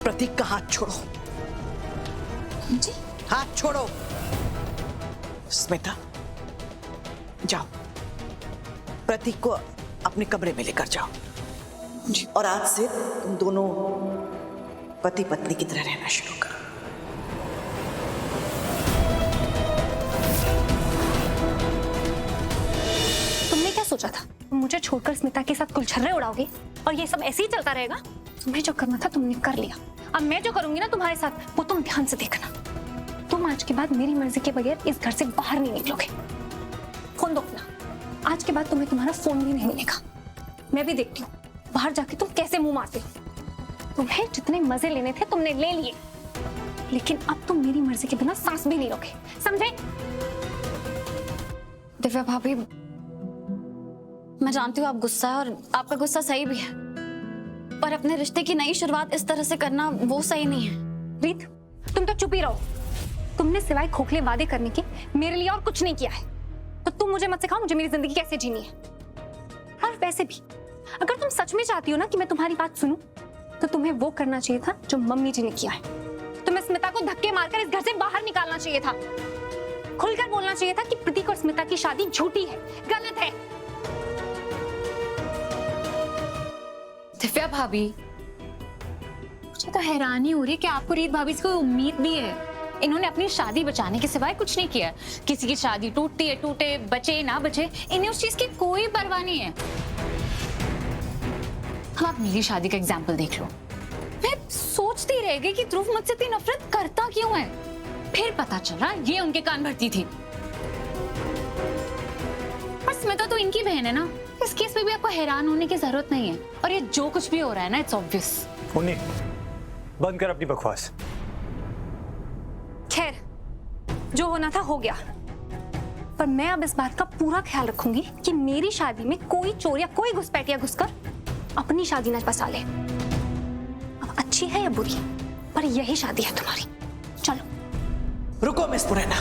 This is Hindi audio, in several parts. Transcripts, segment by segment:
प्रतीक का हाथ छोड़ो। जी हाथ छोड़ो। स्मिता जाओ, प्रतीक को अपने कमरे में लेकर जाओ जी। और आज से तुम दोनों पति पत्नी की तरह रहना शुरू करो। तुमने क्या सोचा था? तुम मुझे छोड़कर स्मिता के साथ कुलछर्रे उड़ाओगे और ये सब ऐसे ही चलता रहेगा? तुम्हें जो करना था तुमने कर लिया। अब मैं जो करूंगी ना तुम्हारे साथ वो तुम ध्यान से देखना। तुम आज के बाद मेरी मर्जी के बगैर इस घर से बाहर नहीं निकलोगे। फोन दो अपना। आज के बाद तुम्हें तुम्हारा फोन भी नहीं मिलेगा। मैं भी देखती हूँ बाहर जाके तुम कैसे मुंह मारते हो। तुम्हें जितने मजे लेने थे तुमने ले लिए, लेकिन अब तुम मेरी मर्जी के बिना सांस भी नहीं लोगे, समझे? दिव्या भाभी, मैं जानती हूँ आप गुस्सा है और आपका गुस्सा सही भी है, पर अपने रिश्ते की नई शुरुआत इस तरह से करना वो सही नहीं है। रीत, तुम तो चुप ही रहो। तुमने सिवाय खोखले वादे करने के मेरे लिए और कुछ नहीं किया है, तो तुम मुझे मत सिखाओ मुझे मेरी जिंदगी कैसे जीनी है। और वैसे भी अगर तुम सच में चाहती हो ना कि मैं तुम्हारी बात सुनूं, तो तुम्हें वो करना चाहिए था जो मम्मी जी ने किया है। तुम्हें स्मिता को धक्के मारकर इस घर से बाहर निकालना चाहिए था। खुलकर बोलना चाहिए था कि प्रतीक और स्मिता की शादी झूठी है, गलत है। दिव्या भाभी, मुझे तो हैरानी हो रही है कि आपको रीत भाभी से कोई उम्मीद भी है। इन्होंने अपनी शादी बचाने के सिवाय कुछ नहीं किया। किसी की शादी टूटती है टूटे, बचे ना बचे, इन्हें उस चीज की कोई परवाह नहीं है। अब आप मेरी शादी का एग्जाम्पल देख लो। मैं सोचती रह गई कि ध्रुव मुझसे इतनी नफरत करता क्यों है। फिर पता चला ये उनके कान भरती थी। और स्मिता तो इनकी बहन है ना, इस केस में भी आपको हैरान होने की जरूरत नहीं है। और ये जो कुछ भी हो रहा है ना, इट्स ऑब्वियस। मुन्नी, बंद कर अपनी बकवास। खैर, जो होना था हो गया, पर मैं अब इस बात का पूरा ख्याल रखूंगी कि मेरी शादी में कोई चोर या कोई घुसपैठिया घुसकर अपनी शादी न बसा ले। अब अच्छी है या बुरी, पर यही शादी है तुम्हारी। चलो। रुको मिस पुरैना,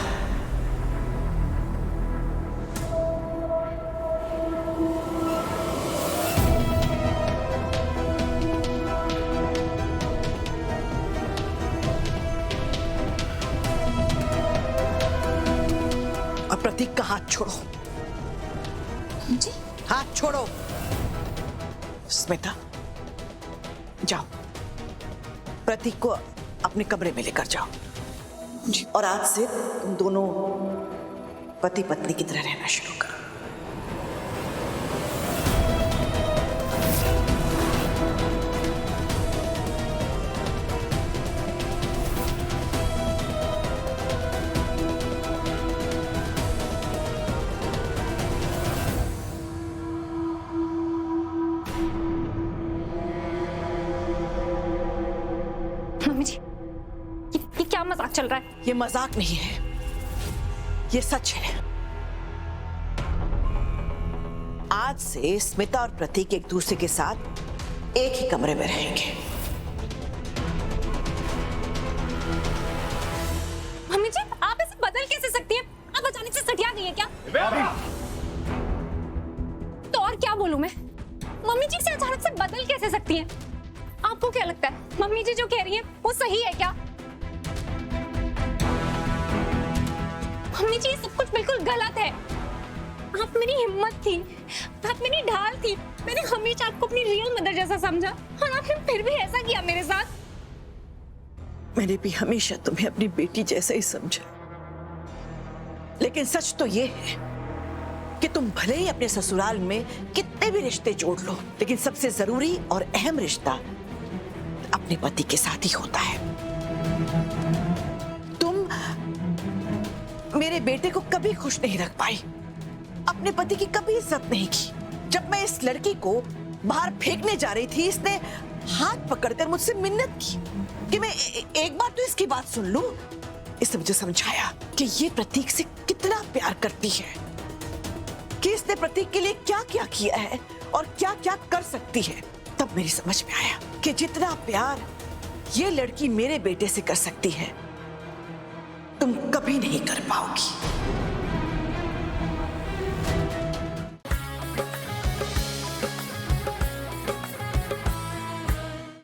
और प्रतीक का हाथ छोड़ो। जी हाथ छोड़ो। स्मिता जाओ, प्रतीक को अपने कमरे में लेकर जाओ और आज से तुम दोनों पति पत्नी की तरह रहना शुरू करो। मम्मी जी, ये क्या मजाक चल रहा है? ये मजाक नहीं है, ये सच है। आज से स्मिता और प्रतीक एक दूसरे के साथ एक ही कमरे में रहेंगे। मम्मी जी, आप ऐसे बदल कैसे सकती हैं? आप अचानक से सटिया गई है क्या? तो और क्या बोलूं मैं? मम्मी जी से अचानक से बदल कैसे सकती हैं? आपको क्या लगता है मम्मी जी जो कह रही हैं वो सही है क्या? मम्मी जी, सब कुछ बिल्कुल गलत है। आप मेरी हिम्मत थी, आप मेरी ढाल थी। मैंने हमेशा आपको अपनी रियल मदर जैसा समझा और आपने फिर भी ऐसा किया मेरे साथ। मैंने भी हमेशा तुम्हें अपनी बेटी जैसा ही समझा, लेकिन सच तो ये है कि तुम भले ही अपने ससुराल में कितने भी रिश्ते जोड़ लो, लेकिन सबसे जरूरी और अहम रिश्ता अपने पति के साथ ही होता है। तुम मेरे बेटे को कभी खुश नहीं रख पाई, अपने पति की कभी इज्जत नहीं की। जब मैं इस लड़की को बाहर फेंकने जा रही थी, इसने हाथ पकड़कर मुझसे मिन्नत की कि मैं एक बार तो इसकी बात सुन लूं। इसने मुझे समझाया कि ये प्रतीक से कितना प्यार करती है, कि इसने प्रतीक के लिए क्या क्या किया है और क्या क्या कर सकती है। तब मेरी समझ में आया कि जितना प्यार ये लड़की मेरे बेटे से कर सकती है, तुम कभी नहीं कर पाओगी।